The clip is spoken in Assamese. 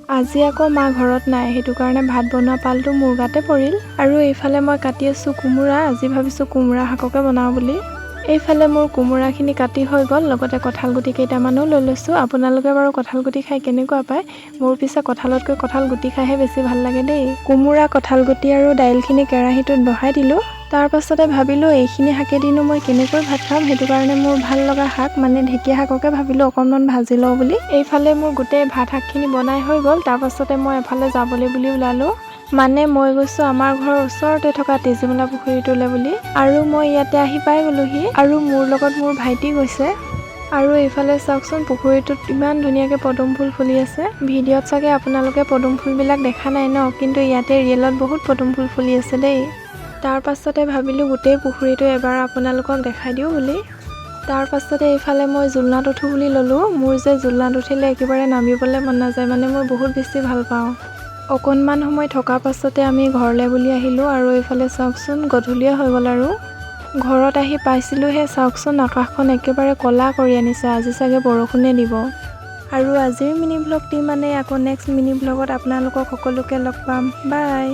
আজি আকৌ মা ঘৰত নাই, সেইটো কাৰণে ভাত বনোৱা পালটো মোৰ গাতে পৰিল। আৰু এইফালে মই কাটি আছোঁ কোমোৰা। আজি ভাবিছোঁ কোমোৰা শাককে বনাওঁ বুলি। এইফালে মোৰ কোমোৰাখিনি কাটি হৈ গ'ল, লগতে কঁঠাল গুটি কেইটামানো লৈ লৈছোঁ। আপোনালোকে বাৰু কঁঠাল গুটি খাই কেনেকুৱা পায়? মোৰ পিছে কঁঠালতকৈ কঁঠাল গুটি খাইহে বেছি ভাল লাগে দেই। কোমোৰা, কঁঠাল গুটি আৰু দাইলখিনি কেৰাহীটোত বহাই দিলোঁ। তাৰ পাছতে ভাবিলোঁ এইখিনি শাকেদিনো মই কেনেকৈ ভাত খাম, সেইটো কাৰণে মোৰ ভাল লগা শাক মানে ঢেকীয়া শাককে ভাবিলোঁ অকণমান ভাজি লওঁ বুলি। এইফালে মোৰ গোটেই ভাত শাকখিনি বনাই হৈ গ'ল। তাৰ পাছতে মই এফালে যাবলৈ বুলি ওলালোঁ। মানে মই গৈছোঁ আমাৰ ঘৰৰ ওচৰতে থকা তেজীমলা পুখুৰীটোলৈ বুলি। আৰু মই ইয়াতে আহি পাই গ'লোহি। আৰু মোৰ লগত মোৰ ভাইটি গৈছে। আৰু এইফালে চাওকচোন, পুখুৰীটোত ইমান ধুনীয়াকৈ পদুম ফুল ফুলি আছে। ভিডিঅ'ত চাগে আপোনালোকে পদুম ফুলবিলাক দেখা নাই ন, কিন্তু ইয়াতে ৰিয়েলত বহুত পদুম ফুল ফুলি আছে দেই। তাৰ পাছতে ভাবিলোঁ গোটেই পুখুৰীটো এবাৰ আপোনালোকক দেখাই দিওঁ বুলি। তাৰ পাছতে এইফালে মই জোলনাত উঠোঁ বুলি ল'লোঁ। মোৰ যে জোলনাত উঠিলে একেবাৰে নামিবলৈ মন নাযায়, মানে মই বহুত বেছি ভাল পাওঁ। অকণমান সময় থকাৰ পাছতে আমি ঘৰলৈ বুলি আহিলোঁ। আৰু এইফালে চাওকচোন, গধূলিয়ে হৈ গ'ল আৰু ঘৰত আহি পাইছিলোঁহে। চাওকচোন, আকাশখন একেবাৰে ক'লা কৰি আনিছে। আজি চাগে বৰষুণে দিব। আৰু আজিৰ মিনি ব্লগটি মানে আকৌ নেক্সট মিনি ব্লগত আপোনালোকক সকলোকে লগ পাম। বাই।